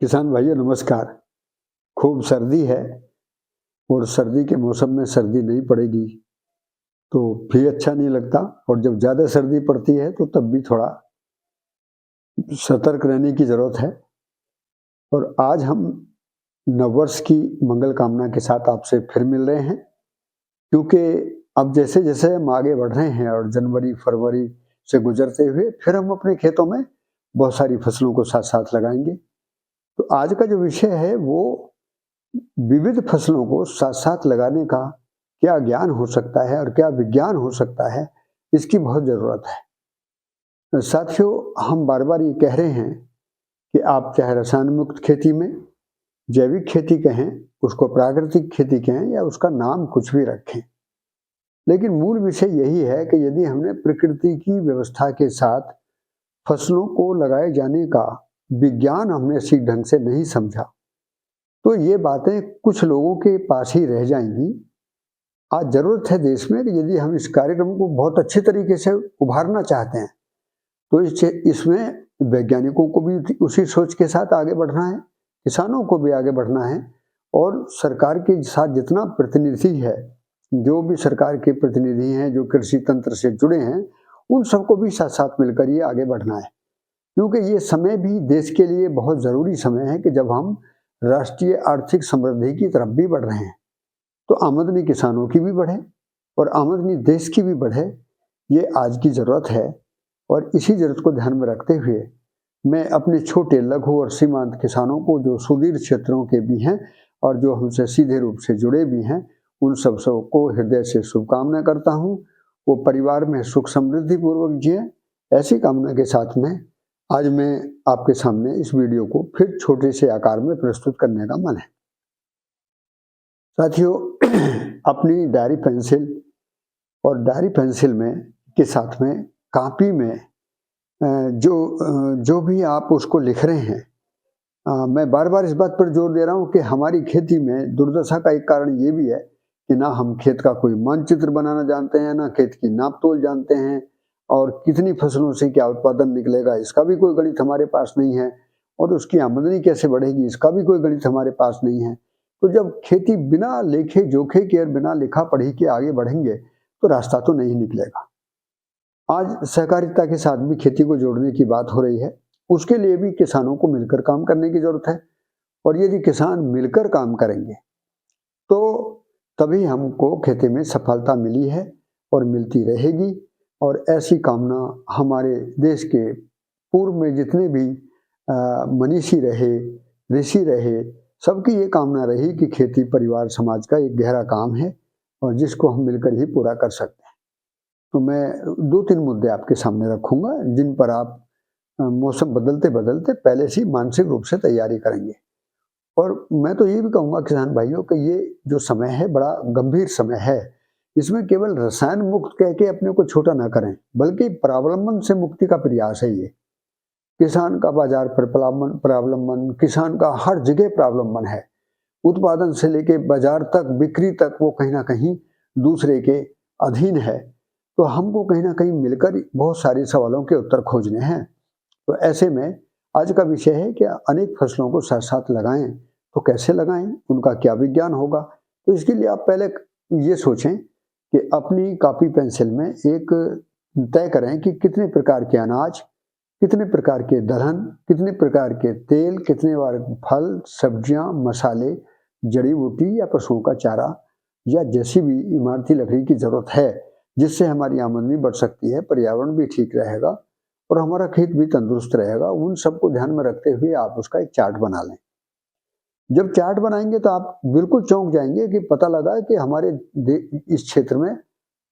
किसान भाइयों नमस्कार। खूब सर्दी है और सर्दी के मौसम में सर्दी नहीं पड़ेगी तो भी अच्छा नहीं लगता, और जब ज़्यादा सर्दी पड़ती है तो तब भी थोड़ा सतर्क रहने की ज़रूरत है। और आज हम नववर्ष की मंगल कामना के साथ आपसे फिर मिल रहे हैं, क्योंकि अब जैसे-जैसे हम आगे बढ़ रहे हैं और जनवरी, फरवरी से गुजरते हुए फिर हम अपने खेतों में बहुत सारी फसलों को साथ-साथ लगाएँगे। तो आज का जो विषय है वो विविध फसलों को साथ-साथ लगाने का क्या ज्ञान हो सकता है और क्या विज्ञान हो सकता है, इसकी बहुत ज़रूरत है। साथियों, हम बार-बार ये कह रहे हैं कि आप चाहे रसायन मुक्त खेती में, जैविक खेती कहें, उसको प्राकृतिक खेती कहें या उसका नाम कुछ भी रखें, लेकिन मूल विषय यही है कि यदि हमने प्रकृति की व्यवस्था के साथ फसलों को लगाए जाने का विज्ञान हमने ठीक ढंग से नहीं समझा, तो ये बातें कुछ लोगों के पास ही रह जाएँगी। आज ज़रूरत है देश में कि यदि हम इस कार्यक्रम को बहुत अच्छे तरीके से उभारना चाहते हैं, तो इसमें वैज्ञानिकों को भी उसी सोच के साथ आगे बढ़ना है, किसानों को भी आगे बढ़ना है, और सरकार के साथ जितना प्रतिनिधि है, जो भी सरकार के प्रतिनिधि हैं, जो कृषि तंत्र से जुड़े हैं, उन सबको भी साथ-साथ मिलकर ये आगे बढ़ना है। क्योंकि ये समय भी देश के लिए बहुत ज़रूरी समय है कि जब हम राष्ट्रीय आर्थिक समृद्धि की तरफ भी बढ़ रहे हैं, तो आमदनी किसानों की भी बढ़े और आमदनी देश की भी बढ़े, ये आज की ज़रूरत है। और इसी ज़रूरत को ध्यान में रखते हुए मैं अपने छोटे, लघु और सीमांत किसानों को, जो सुदूर क्षेत्रों के भी हैं और जो हमसे सीधे रूप से जुड़े भी हैं, उन सबको हृदय से शुभकामनाएँ करता हूँ। वो परिवार में सुख समृद्धि पूर्वक जिएँ, ऐसी कामना के साथ में आज मैं आपके सामने इस वीडियो को फिर छोटे से आकार में प्रस्तुत करने का मन है। साथियों, अपनी डायरी पेंसिल में के साथ में कॉपी में जो भी आप उसको लिख रहे हैं, मैं बार-बार इस बात पर जोर दे रहा हूँ कि हमारी खेती में दुर्दशा का एक कारण ये भी है कि ना हम खेत का कोई मानचित्र बनाना जानते हैं, ना खेत की नाप-तोल जानते हैं, और कितनी फसलों से क्या उत्पादन निकलेगा इसका भी कोई गणित हमारे पास नहीं है, और उसकी आमदनी कैसे बढ़ेगी इसका भी कोई गणित हमारे पास नहीं है। तो जब खेती बिना लेखे-जोखे के और बिना लिखा-पढ़ी के आगे बढ़ेंगे, तो रास्ता तो नहीं निकलेगा। आज सहकारिता के साथ भी खेती को जोड़ने की बात हो रही है, उसके लिए भी किसानों को मिलकर काम करने की ज़रूरत है, और यदि किसान मिलकर काम करेंगे, तो तभी हमको खेती में सफलता मिली है और मिलती रहेगी। और ऐसी कामना हमारे देश के पूर्व में जितने भी मनीषी रहे, ऋषि रहे, सबकी ये कामना रही कि खेती परिवार समाज का एक गहरा काम है और जिसको हम मिलकर ही पूरा कर सकते हैं। तो मैं 2-3 मुद्दे आपके सामने रखूँगा, जिन पर आप मौसम बदलते-बदलते पहले से ही मानसिक रूप से तैयारी करेंगे। और मैं तो ये भी कहूँगा किसान भाइयों कि ये जो समय है बड़ा गंभीर समय है। इसमें केवल रसायन मुक्त कह के अपने को छोटा ना करें, बल्कि परावलंबन से मुक्ति का प्रयास है ये। किसान का बाजार पर परावलंबन, किसान का हर जगह परावलंबन है। उत्पादन से लेके बाजार तक, बिक्री तक वो कहीं न कहीं दूसरे के अधीन है। तो हमको कहीं न कहीं मिलकर बहुत सारे सवालों के उत्तर खोजने हैं। तो ऐसे में आज का विषय है कि अनेक फसलों को साथ-साथ लगाएँ, तो कैसे लगाएँ? उनका क्या विज्ञान होगा? तो इसके लिए आप पहले ये सोचें कि अपनी कॉपी पेंसिल में एक तय करें कि कितने प्रकार के अनाज, कितने प्रकार के दलहन, कितने प्रकार के तेल, कितने बार फल, सब्जियाँ, मसाले, जड़ी-बूटी या पशुओं का चारा या जैसी भी इमारती लकड़ी की ज़रूरत है, जिससे हमारी आमदनी बढ़ सकती है, पर्यावरण भी ठीक रहेगा और हमारा खेत भी तंदुरुस्त रहेगा। उन सबको ध्यान में रखते हुए आप उसका एक चार्ट बना लें। जब चार्ट बनाएँगे तो आप बिल्कुल चौंक जाएँगे कि पता लगा कि हमारे इस क्षेत्र में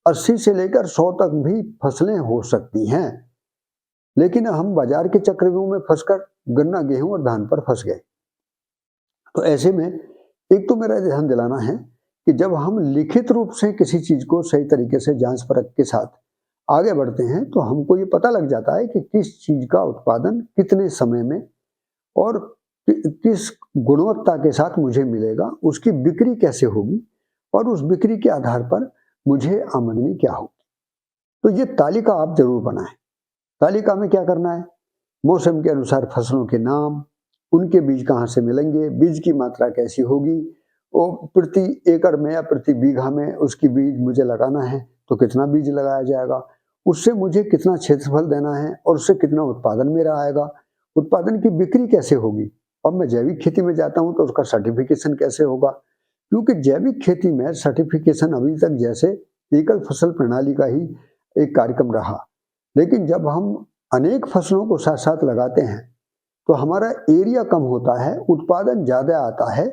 80 से लेकर 100 तक भी फसलें हो सकती हैं। लेकिन हम बाजार के चक्रव्यूह में फँसकर गन्ना, गेहूँ और धान पर फँस गए। तो ऐसे में एक तो मेरा ध्यान दिलाना है कि जब हम लिखित रूप से किसी चीज़ को सही तरीके से जाँच-परख के साथ आगे बढ़ते हैं, तो हमको ये पता लग जाता है कि किस चीज़ का उत्पादन कितने समय में और किस गुणवत्ता के साथ मुझे मिलेगा, उसकी बिक्री कैसे होगी और उस बिक्री के आधार पर मुझे आमदनी क्या होगी। तो ये तालिका आप ज़रूर बनाएँ। तालिका में क्या करना है? मौसम के अनुसार फसलों के नाम, उनके बीज कहाँ से मिलेंगे, बीज की मात्रा कैसी होगी, वो प्रति एकड़ में या प्रति बीघा में उसकी बीज मुझे लगाना है तो कितना बीज लगाया जाएगा, उससे मुझे कितना क्षेत्रफल देना है और उससे कितना उत्पादन मेरा आएगा, उत्पादन की बिक्री कैसे होगी। अब मैं जैविक खेती में जाता हूँ तो उसका सर्टिफिकेशन कैसे होगा, क्योंकि जैविक खेती में सर्टिफिकेशन अभी तक जैसे एकल फसल प्रणाली का ही एक कार्यक्रम रहा, लेकिन जब हम अनेक फसलों को साथ साथ लगाते हैं तो हमारा एरिया कम होता है, उत्पादन ज़्यादा आता है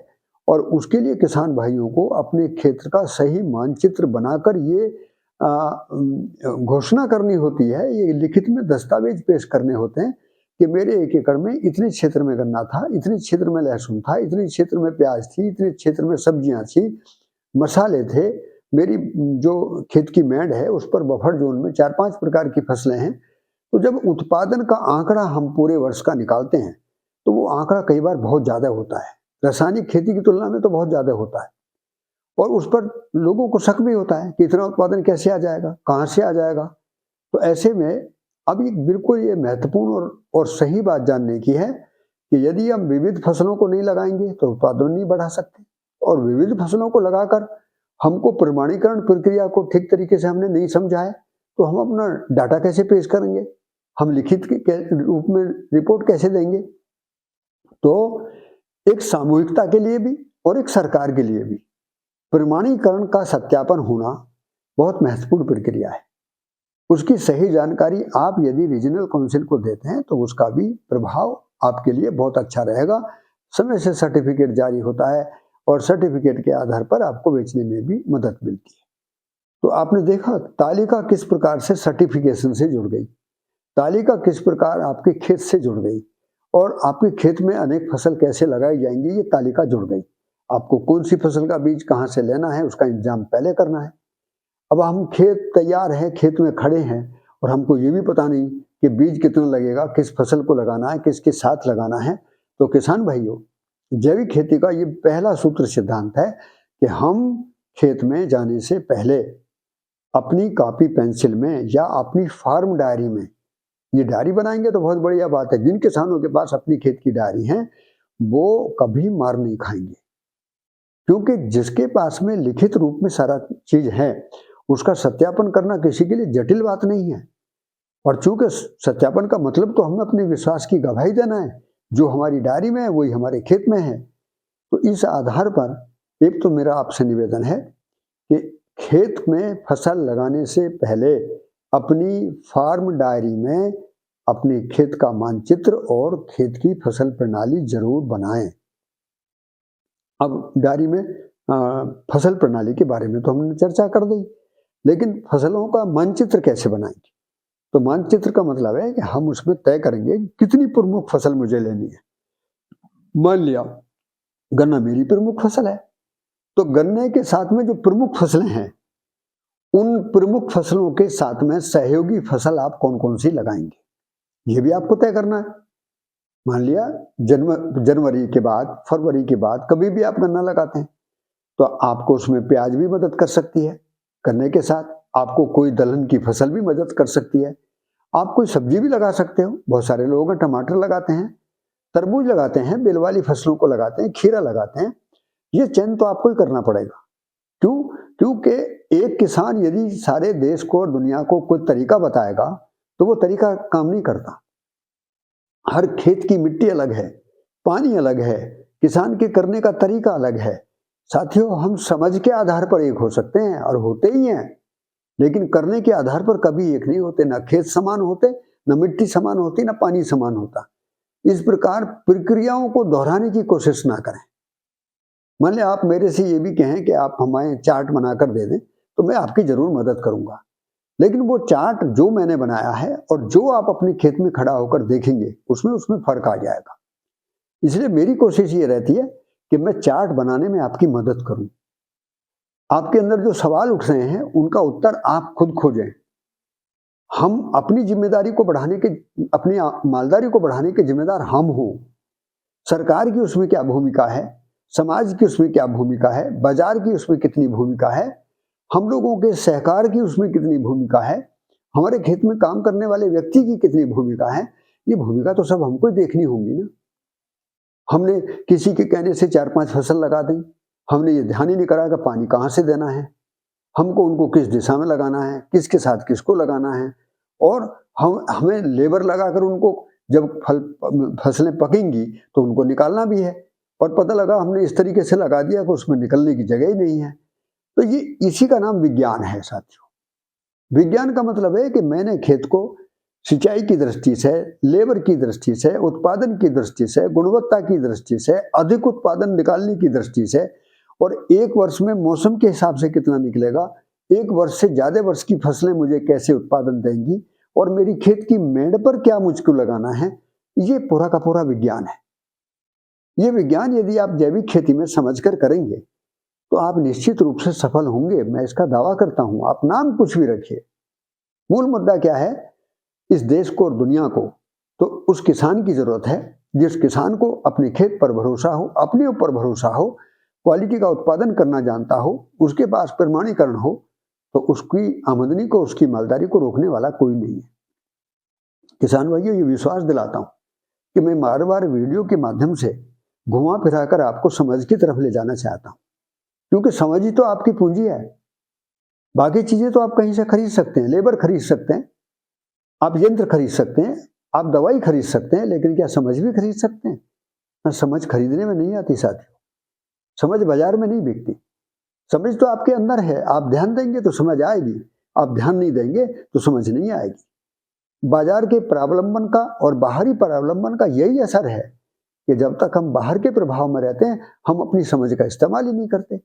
और उसके लिए किसान भाइयों को अपने क्षेत्र का सही मानचित्र बनाकर ये घोषणा करनी होती है, ये लिखित में दस्तावेज पेश करने होते हैं कि मेरे 1 एकड़ में इतने क्षेत्र में गन्ना था, इतने क्षेत्र में लहसुन था, इतने क्षेत्र में प्याज थी, इतने क्षेत्र में सब्जियां थी, मसाले थे, मेरी जो खेत की मेड़ है उस पर बफर जोन में 4-5 प्रकार की फसलें हैं। तो जब उत्पादन का आंकड़ा हम पूरे वर्ष का निकालते हैं तो वो आंकड़ा कई बार बहुत ज़्यादा होता है, रासायनिक खेती की तुलना में तो बहुत ज़्यादा होता है और उस पर लोगों को शक भी होता है कि इतना उत्पादन कैसे आ जाएगा, कहाँ से आ जाएगा। तो ऐसे में अब ये बिल्कुल ये महत्वपूर्ण और सही बात जानने की है कि यदि हम विविध फसलों को नहीं लगाएंगे तो उत्पादन नहीं बढ़ा सकते और विविध फसलों को लगाकर हमको प्रमाणीकरण प्रक्रिया को ठीक तरीके से हमने नहीं समझा है तो हम अपना डाटा कैसे पेश करेंगे, हम लिखित के रूप में रिपोर्ट कैसे देंगे। तो एक सामूहिकता के लिए भी और एक सरकार के लिए भी प्रमाणीकरण का सत्यापन होना बहुत महत्वपूर्ण प्रक्रिया है। उसकी सही जानकारी आप यदि रीजनल काउंसिल को देते हैं तो उसका भी प्रभाव आपके लिए बहुत अच्छा रहेगा। समय से सर्टिफिकेट जारी होता है और सर्टिफिकेट के आधार पर आपको बेचने में भी मदद मिलती है। तो आपने देखा तालिका किस प्रकार से सर्टिफिकेशन से जुड़ गई, तालिका किस प्रकार आपके खेत से जुड़ गई और आपके खेत में अनेक फसल कैसे लगाई जाएंगी, ये तालिका जुड़ गई। आपको कौन सी फसल का बीज कहाँ से लेना है उसका इंतजाम पहले करना है। अब हम खेत तैयार है, खेत में खड़े हैं और हमको ये भी पता नहीं कि बीज कितना लगेगा, किस फसल को लगाना है, किसके साथ लगाना है। तो किसान भाइयों, जैविक खेती का ये पहला सूत्र सिद्धांत है कि हम खेत में जाने से पहले अपनी कॉपी पेंसिल में या अपनी फार्म डायरी में, ये डायरी बनाएंगे तो बहुत बढ़िया बात है। जिन किसानों के पास अपनी खेत की डायरी है वो कभी मार नहीं खाएंगे, क्योंकि जिसके पास में लिखित रूप में सारा चीज है उसका सत्यापन करना किसी के लिए जटिल बात नहीं है। और चूंकि सत्यापन का मतलब तो हमें अपने विश्वास की गवाही देना है, जो हमारी डायरी में है वही हमारे खेत में है। तो इस आधार पर एक तो मेरा आपसे निवेदन है कि खेत में फसल लगाने से पहले अपनी फार्म डायरी में अपने खेत का मानचित्र और खेत की फसल प्रणाली जरूर बनाएं। अब डायरी में फसल प्रणाली के बारे में तो हमने चर्चा कर दी, लेकिन फसलों का मानचित्र कैसे बनाएंगे। तो मानचित्र का मतलब है कि हम उसमें तय करेंगे कितनी प्रमुख फसल मुझे लेनी है। मान लिया गन्ना मेरी प्रमुख फसल है, तो गन्ने के साथ में जो प्रमुख फसलें हैं उन प्रमुख फसलों के साथ में सहयोगी फसल आप कौन कौन सी लगाएंगे, ये भी आपको तय करना है। मान लिया जनवरी के बाद, फरवरी के बाद कभी भी आप गन्ना लगाते हैं तो आपको उसमें प्याज भी मदद कर सकती है, गन्ने के साथ आपको कोई दलहन की फसल भी मदद कर सकती है, आप कोई सब्जी भी लगा सकते हो। बहुत सारे लोग टमाटर लगाते हैं, तरबूज लगाते हैं, बेल वाली फसलों को लगाते हैं, खीरा लगाते हैं। ये चयन तो आपको ही करना पड़ेगा। क्यों? क्योंकि एक किसान यदि सारे देश को और दुनिया को कोई तरीका बताएगा तो वो तरीका काम नहीं करता। हर खेत की मिट्टी अलग है, पानी अलग है, किसान के करने का तरीका अलग है। साथियों, हम समझ के आधार पर एक हो सकते हैं और होते ही हैं, लेकिन करने के आधार पर कभी एक नहीं होते। ना खेत समान होते, ना मिट्टी समान होती, ना पानी समान होता। इस प्रकार प्रक्रियाओं को दोहराने की कोशिश ना करें। मान लिया आप मेरे से ये भी कहें कि आप हमें चार्ट बनाकर दे दें तो मैं आपकी जरूर मदद करूंगा, लेकिन वो चार्ट जो मैंने बनाया है और जो आप अपने खेत में खड़ा होकर देखेंगे उसमें फर्क आ जाएगा। इसलिए मेरी कोशिश ये रहती है कि मैं चार्ट बनाने में आपकी मदद करूं। आपके अंदर जो सवाल उठ रहे हैं उनका उत्तर आप खुद खोजें। हम अपनी जिम्मेदारी को बढ़ाने के, अपनी मालदारी को बढ़ाने के जिम्मेदार हम हों। सरकार की उसमें क्या भूमिका है, समाज की उसमें क्या भूमिका है, बाजार की उसमें कितनी भूमिका है, हम लोगों के सहकार की उसमें कितनी भूमिका है, हमारे खेत में काम करने वाले व्यक्ति की कितनी भूमिका है, ये भूमिका तो सब हमको ही देखनी होगी ना। हमने किसी के कहने से 4-5 फसल लगा दी। हमने ये ध्यान ही नहीं करा कि पानी कहाँ से देना है, हमको उनको किस दिशा में लगाना है, किसके साथ किसको लगाना है, और हमें लेबर लगाकर उनको जब फसलें पकेंगी तो उनको निकालना भी है। और पता लगा हमने इस तरीके से लगा दिया कि उसमें निकलने की जगह ही नहीं है। तो ये इसी का नाम विज्ञान है साथियों। विज्ञान का मतलब है कि मैंने खेत को सिंचाई की दृष्टि से, लेबर की दृष्टि से, उत्पादन की दृष्टि से, गुणवत्ता की दृष्टि से, अधिक उत्पादन निकालने की दृष्टि से, और एक वर्ष में मौसम के हिसाब से कितना निकलेगा, एक वर्ष से ज्यादा वर्ष की फसलें मुझे कैसे उत्पादन देंगी, और मेरी खेत की मेड़ पर क्या मुझको लगाना है, ये पूरा का पूरा विज्ञान है। ये विज्ञान यदि आप जैविक खेती में समझकर करेंगे तो आप निश्चित रूप से सफल होंगे, मैं इसका दावा करता हूं। आप नाम कुछ भी रखिए, मूल मुद्दा क्या है, इस देश को और दुनिया को तो उस किसान की जरूरत है जिस किसान को अपने खेत पर भरोसा हो, अपने ऊपर भरोसा हो, क्वालिटी का उत्पादन करना जानता हो, उसके पास प्रमाणीकरण हो, तो उसकी आमदनी को, उसकी मालदारी को रोकने वाला कोई नहीं है। किसान भाइयों, ये विश्वास दिलाता हूं कि मैं बार बार वीडियो के माध्यम से घुमा फिराकर आपको समझ की तरफ ले जाना चाहता हूं, क्योंकि समझ ही तो आपकी पूंजी है। बाकी चीजें तो आप कहीं से खरीद सकते हैं, लेबर खरीद सकते हैं, आप यंत्र खरीद सकते हैं, आप दवाई खरीद सकते हैं, लेकिन क्या समझ भी खरीद सकते हैं? ना, समझ खरीदने में नहीं आती साथियों, समझ बाजार में नहीं बिकती। समझ तो आपके अंदर है, आप ध्यान देंगे तो समझ आएगी, आप ध्यान नहीं देंगे तो समझ नहीं आएगी। बाजार के प्रावलंबन का और बाहरी प्रावलंबन का यही असर है कि जब तक हम बाहर के प्रभाव में रहते हैं, हम अपनी समझ का इस्तेमाल ही नहीं करते।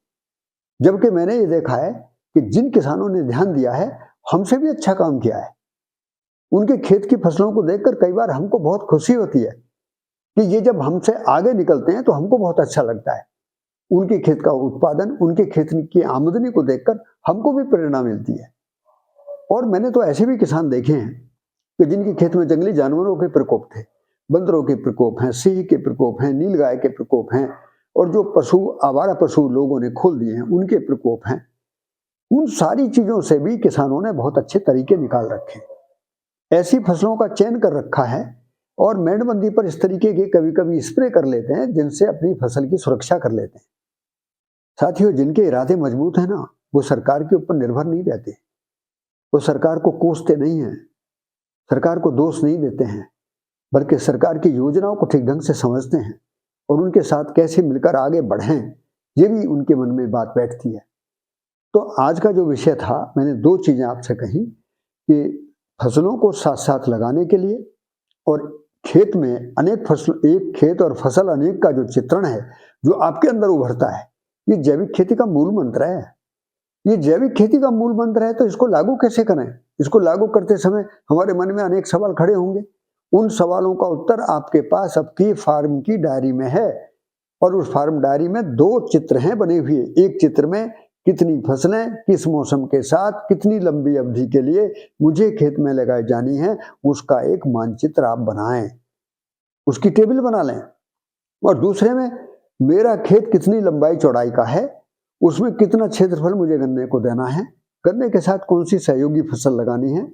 जबकि मैंने ये देखा है कि जिन किसानों ने ध्यान दिया है, हमसे भी अच्छा काम किया है। उनके खेत की फसलों को देखकर कई बार हमको बहुत खुशी होती है कि ये जब हमसे आगे निकलते हैं तो हमको बहुत अच्छा लगता है। उनके खेत का उत्पादन, उनके खेत की आमदनी को देखकर हमको भी प्रेरणा मिलती है। और मैंने तो ऐसे भी किसान देखे हैं कि जिनके खेत में जंगली जानवरों के प्रकोप थे, बंदरों के प्रकोप हैं, सिंह के प्रकोप हैं, नीलगाय के प्रकोप हैं, और जो पशु, आवारा पशु लोगों ने खोल दिए हैं, उनके प्रकोप हैं। उन सारी चीजों से भी किसानों ने बहुत अच्छे तरीके निकाल रखे, ऐसी फसलों का चयन कर रखा है, और मेड़बंदी पर इस तरीके के कभी कभी स्प्रे कर लेते हैं जिनसे अपनी फसल की सुरक्षा कर लेते हैं। साथियों, जिनके इरादे मजबूत हैं ना, वो सरकार के ऊपर निर्भर नहीं रहते, वो सरकार को कोसते नहीं हैं, सरकार को दोष नहीं देते हैं, बल्कि सरकार की योजनाओं को ठीक ढंग से समझते हैं और उनके साथ कैसे मिलकर आगे बढ़ें, ये भी उनके मन में बात बैठती है। तो आज का जो विषय था, मैंने 2 चीजें आपसे कही कि फसलों को साथ साथ लगाने के लिए, और खेत में अनेक फसल, एक खेत और फसल अनेक का जो चित्रण है, जो आपके अंदर उभरता है, ये जैविक खेती का मूल मंत्र है। ये जैविक खेती का मूल मंत्र है, तो इसको लागू कैसे करें? इसको लागू करते समय हमारे मन में अनेक सवाल खड़े होंगे। उन सवालों का उत्तर आपके पास आपकी फार्म की डायरी में है, और उस फार्म डायरी में 2 चित्र हैं बने हुए। एक चित्र में कितनी फसलें किस मौसम के साथ कितनी लंबी अवधि के लिए मुझे खेत में लगाई जानी है, उसका एक मानचित्र आप बनाएं, उसकी टेबल बना लें। और दूसरे में मेरा खेत कितनी लंबाई चौड़ाई का है, उसमें कितना क्षेत्रफल मुझे गन्ने को देना है, गन्ने के साथ कौन सी सहयोगी फसल लगानी है,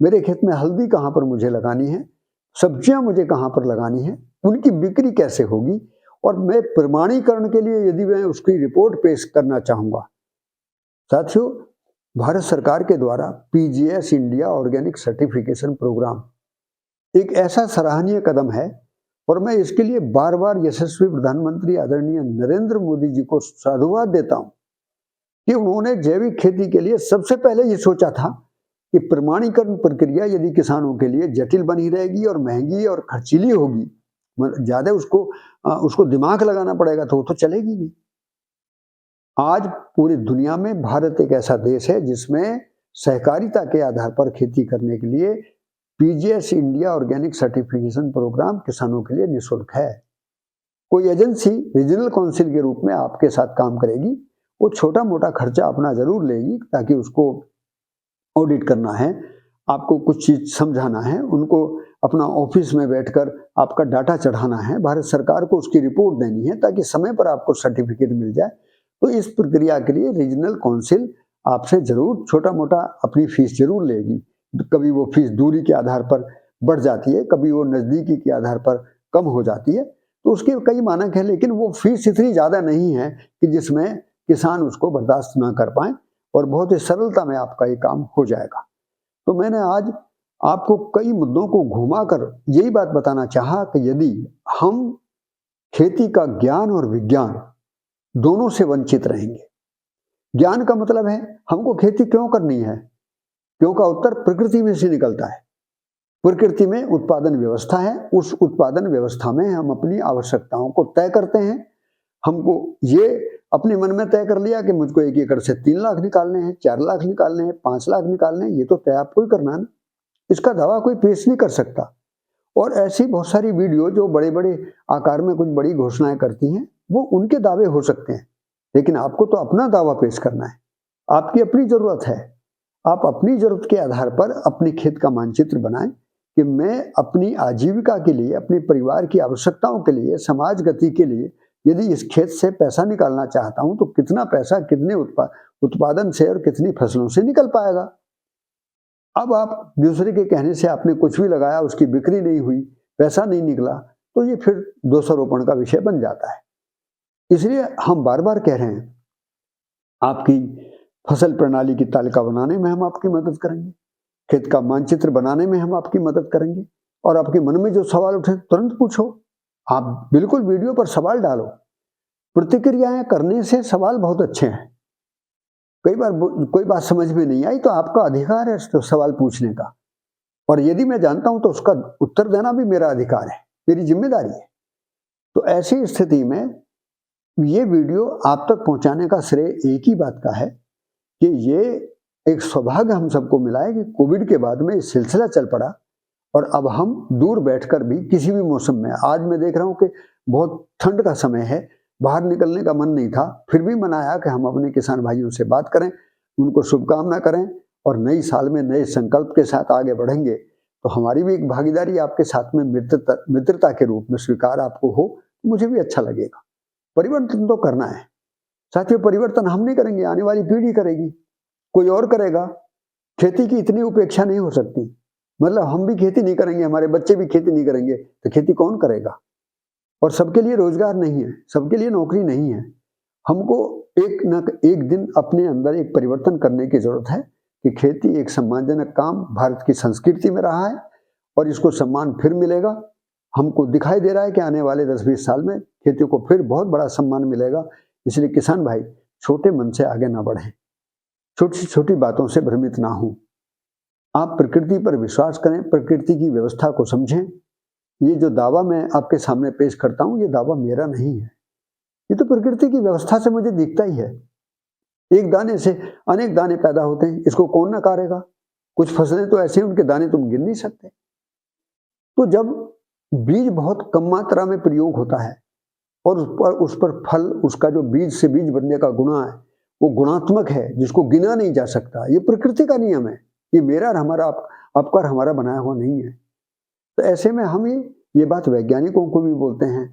मेरे खेत में हल्दी कहाँ पर मुझे लगानी है, सब्जियां मुझे कहाँ पर लगानी है, उनकी बिक्री कैसे होगी, और मैं प्रमाणीकरण के लिए यदि मैं उसकी रिपोर्ट पेश करना चाहूंगा। साथियों, भारत सरकार के द्वारा PGS India organic certification programme एक ऐसा सराहनीय कदम है, और मैं इसके लिए बार बार यशस्वी प्रधानमंत्री आदरणीय नरेंद्र मोदी जी को साधुवाद देता हूं कि उन्होंने जैविक खेती के लिए सबसे पहले ये सोचा था कि प्रमाणीकरण प्रक्रिया यदि किसानों के लिए जटिल बनी रहेगी और महंगी और खर्चीली होगी, ज्यादा उसको दिमाग लगाना पड़ेगा, तो वो तो चलेगी नहीं। आज पूरी दुनिया में भारत एक ऐसा देश है जिसमें सहकारिता के आधार पर खेती करने के लिए PGS India organic certification programme किसानों के लिए निःशुल्क है। कोई एजेंसी रीजनल काउंसिल के रूप में आपके साथ काम करेगी, वो छोटा मोटा खर्चा अपना जरूर लेगी, ताकि उसको ऑडिट करना है, आपको कुछ चीज समझाना है, उनको अपना ऑफिस में बैठकर आपका डाटा चढ़ाना है, भारत सरकार को उसकी रिपोर्ट देनी है, ताकि समय पर आपको सर्टिफिकेट मिल जाए। तो इस प्रक्रिया के लिए रीजनल काउंसिल आपसे जरूर छोटा मोटा अपनी फीस जरूर लेगी। कभी वो फीस दूरी के आधार पर बढ़ जाती है, कभी वो नजदीकी के आधार पर कम हो जाती है, तो उसके कई मानक हैं, लेकिन वो फीस इतनी ज़्यादा नहीं है कि जिसमें किसान उसको बर्दाश्त ना कर पाएँ और बहुत ही सरलता में आपका ये काम हो जाएगा। तो मैंने आज आपको कई मुद्दों को घुमाकर यही बात बताना चाहा कि यदि हम खेती का ज्ञान और विज्ञान दोनों से वंचित रहेंगे, ज्ञान का मतलब है हमको खेती क्यों करनी है, क्यों का उत्तर प्रकृति में से निकलता है। प्रकृति में उत्पादन व्यवस्था है, उस उत्पादन व्यवस्था में हम अपनी आवश्यकताओं को तय करते हैं। हमको ये अपने मन में तय कर लिया कि मुझको 1 एकड़ से 3 लाख निकालने हैं, 4 लाख निकालने हैं, 5 लाख निकालने हैं, ये तो तय आपको ही करना है ना। इसका दावा कोई पेश नहीं कर सकता। और ऐसी बहुत सारी वीडियो जो बड़े-बड़े आकार में कुछ बड़ी घोषणाएँ करती हैं, वो उनके दावे हो सकते हैं, लेकिन आपको तो अपना दावा पेश करना है। आपकी अपनी ज़रूरत है। आप अपनी ज़रूरत के आधार पर अपने खेत का मानचित्र बनाएँ कि मैं अपनी आजीविका के लिए, अपने परिवार की आवश्यकताओं के लिए, समाज गति के लिए यदि इस खेत से पैसा निकालना चाहता हूँ, तो कितना पैसा कितने उत्पादन से और कितनी फसलों से निकल पाएगा। अब आप दूसरे के कहने से आपने कुछ भी लगाया, उसकी बिक्री नहीं हुई, पैसा नहीं निकला, तो ये फिर दोषारोपण का विषय बन जाता है। इसलिए हम बार-बार कह रहे हैं, आपकी फसल प्रणाली की तालिका बनाने में हम आपकी मदद करेंगे, खेत का मानचित्र बनाने में हम आपकी मदद करेंगे और आपके मन में जो सवाल उठे तुरंत पूछो। आप बिल्कुल वीडियो पर सवाल डालो। प्रतिक्रियाएँ करने से सवाल बहुत अच्छे हैं। कई बार कोई बात समझ में नहीं आई तो आपका अधिकार है तो सवाल पूछने का, और यदि मैं जानता हूं तो उसका उत्तर देना भी मेरा अधिकार है, मेरी जिम्मेदारी है। तो ऐसी स्थिति में ये वीडियो आप तक पहुंचाने का श्रेय एक ही बात का है कि ये एक सौभाग्य हम सबको मिला है कि कोविड के बाद में ये सिलसिला चल पड़ा और अब हम दूर बैठकर भी किसी भी मौसम में, आज मैं देख रहा हूं कि बहुत ठंड का समय है, बाहर निकलने का मन नहीं था, फिर भी मन आया कि हम अपने किसान भाइयों से बात करें, उनको शुभकामना करें और नई साल में नए संकल्प के साथ आगे बढ़ेंगे। तो हमारी भी एक भागीदारी आपके साथ में मित्रता के रूप में स्वीकार आपको हो, मुझे भी अच्छा लगेगा। परिवर्तन तो करना है साथियों, परिवर्तन हम नहीं करेंगे, आने वाली पीढ़ी करेगी, कोई और करेगा। खेती की इतनी उपेक्षा नहीं हो सकती, मतलब हम भी खेती नहीं करेंगे, हमारे बच्चे भी खेती नहीं करेंगे, तो खेती कौन करेगा। और सबके लिए रोजगार नहीं है, सबके लिए नौकरी नहीं है। हमको एक न एक दिन अपने अंदर एक परिवर्तन करने की जरूरत है कि खेती एक सम्मानजनक काम भारत की संस्कृति में रहा है और इसको सम्मान फिर मिलेगा। हमको दिखाई दे रहा है कि आने वाले 10-20 साल में खेती को फिर बहुत बड़ा सम्मान मिलेगा। इसलिए किसान भाई छोटे मन से आगे ना बढ़ें, छोटी-छोटी बातों से भ्रमित ना हों। आप प्रकृति पर विश्वास करें, प्रकृति की व्यवस्था को समझें। ये जो दावा मैं आपके सामने पेश करता हूँ, ये दावा मेरा नहीं है, ये तो प्रकृति की व्यवस्था से मुझे दिखता ही है। एक दाने से अनेक दाने पैदा होते हैं, इसको कौन नकारेगा। कुछ फसलें तो ऐसी हैं उनके दाने तुम गिन नहीं सकते। तो जब बीज बहुत कम मात्रा में प्रयोग होता है और उस पर फल, उसका जो बीज से बीज बनने का गुणा है वो गुणात्मक है, जिसको गिना नहीं जा सकता। ये प्रकृति का नियम है, ये मेरा और हमारा आपका और हमारा बनाया हुआ नहीं है। तो ऐसे में हम ये बात वैज्ञानिकों को भी बोलते हैं,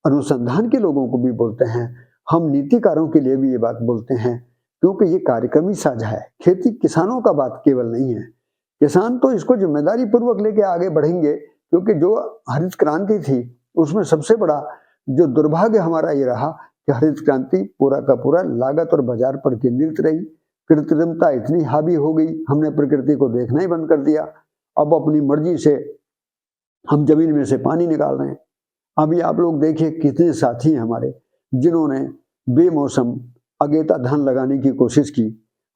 अनुसंधान के लोगों को भी बोलते हैं, हम नीतिकारों के लिए भी ये बात बोलते हैं, क्योंकि ये कार्यक्रमी साझा है। खेती किसानों का बात केवल नहीं है, किसान तो इसको जिम्मेदारी पूर्वक लेके आगे बढ़ेंगे, क्योंकि जो हरित क्रांति थी उसमें सबसे बड़ा जो दुर्भाग्य हमारा ये रहा कि हरित क्रांति पूरा का पूरा लागत और बाजार पर केंद्रित रही। कृत्रिमता इतनी हावी हो गई, हमने प्रकृति को देखना ही बंद कर दिया। अब अपनी मर्जी से हम जमीन में से पानी निकाल रहे हैं। अभी आप लोग देखिए कितने साथी हैं हमारे जिन्होंने बेमौसम अगेता धान लगाने की कोशिश की।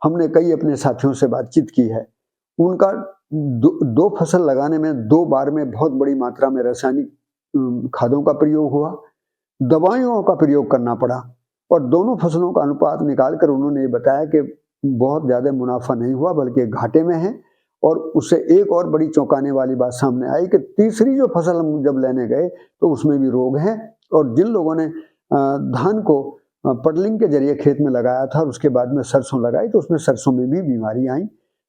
हमने कई अपने साथियों से बातचीत की है, उनका दो फसल लगाने में 2 बार में बहुत बड़ी मात्रा में रासायनिक खादों का प्रयोग हुआ, दवाइयों का प्रयोग करना पड़ा और दोनों फसलों का अनुपात निकालकर उन्होंने ये बताया कि बहुत ज़्यादा मुनाफा नहीं हुआ बल्कि घाटे में है। और उससे एक और बड़ी चौंकाने वाली बात सामने आई कि तीसरी जो फसल हम जब लेने गए तो उसमें भी रोग हैं, और जिन लोगों ने धान को पडलिंग के जरिए खेत में लगाया था और उसके बाद में सरसों लगाई तो उसमें सरसों में भी बीमारी आई।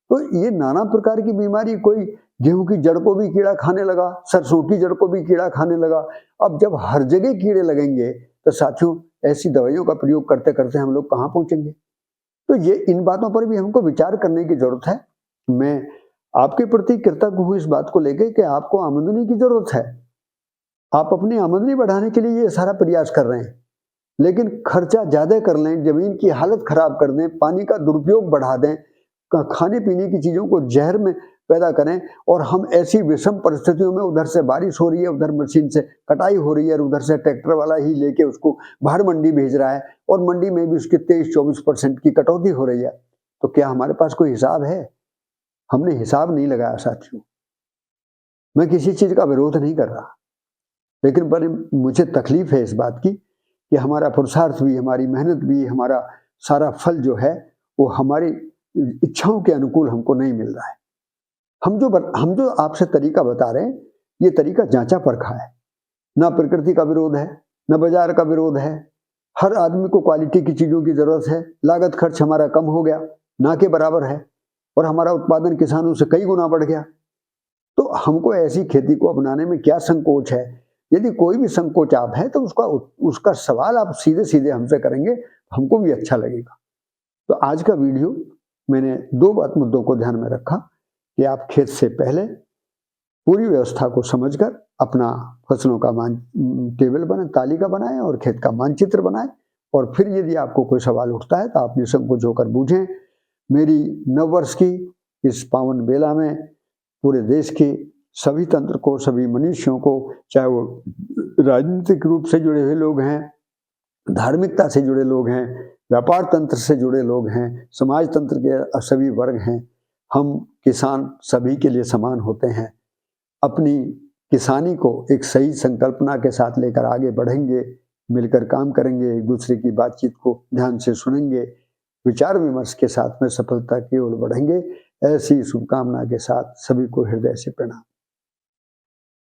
तो ये नाना प्रकार की बीमारी, कोई गेहूं की जड़ को भी कीड़ा खाने लगा, सरसों की जड़ को भी कीड़ा खाने लगा। अब जब हर जगह कीड़े लगेंगे तो साथियों ऐसी दवाइयों का प्रयोग करते करते हम लोग कहाँ पहुंचेंगे। तो ये इन बातों पर भी हमको विचार करने की जरूरत है। मैं आपके प्रति कृतज्ञ हूँ इस बात को लेकर कि आपको आमदनी की जरूरत है, आप अपनी आमदनी बढ़ाने के लिए ये सारा प्रयास कर रहे हैं, लेकिन खर्चा ज़्यादा कर लें, ज़मीन की हालत ख़राब कर दें, पानी का दुरुपयोग बढ़ा दें, खाने-पीने की चीज़ों को ज़हर में पैदा करें और हम ऐसी विषम परिस्थितियों में उधर से बारिश हो रही है, उधर मशीन से कटाई हो रही है और उधर से ट्रैक्टर वाला ही लेके उसको बाहर मंडी भेज रहा है और मंडी में भी उसकी 23-24% की कटौती हो रही है। तो क्या हमारे पास कोई हिसाब है? हमने हिसाब नहीं लगाया साथियों। मैं किसी चीज़ का विरोध नहीं कर रहा, लेकिन पर मुझे तकलीफ़ है इस बात की कि हमारा पुरुषार्थ भी, हमारी मेहनत भी, हमारा सारा फल जो है, वो हमारी इच्छाओं के अनुकूल हमको नहीं मिल रहा है। हम जो आपसे तरीका बता रहे हैं, ये तरीका जाँचा-परखा है। ना प्रकृति का विरोध है, ना बाज़ार का विरोध है। हर आदमी को क्वालिटी की चीज़ों की ज़रूरत है। लागत खर्च हमारा कम हो गया, ना के बराबर है और हमारा उत्पादन किसानों से कई गुना बढ़ गया। तो हमको ऐसी खेती को अपनाने में क्या संकोच है? यदि कोई भी संकोच आप है तो उसका सवाल आप सीधे-सीधे हमसे करेंगे, हमको भी अच्छा लगेगा। तो आज का वीडियो मैंने 2 मुद्दों को ध्यान में रखा कि आप खेत से पहले पूरी व्यवस्था को समझकर अपना फसलों का टेबल बनाएं, तालिका बनाएं और खेत का मानचित्र बनाएं और फिर यदि आपको कोई सवाल उठता है तो आप निसंकोच होकर पूछें। मेरी नववर्ष की इस पावन बेला में पूरे देश के सभी तंत्र को, सभी मनुष्यों को, चाहे वो राजनीतिक रूप से जुड़े हुए लोग हैं, धार्मिकता से जुड़े लोग हैं, व्यापार तंत्र से जुड़े लोग हैं, समाज तंत्र के सभी वर्ग हैं, हम किसान सभी के लिए समान होते हैं। अपनी किसानी को एक सही संकल्पना के साथ लेकर आगे बढ़ेंगे, मिलकर काम करेंगे, एक दूसरे की बातचीत को ध्यान से सुनेंगे, विचार विमर्श के साथ में सफलता की ओर बढ़ेंगे। ऐसी शुभकामना के साथ सभी को हृदय से प्रणाम।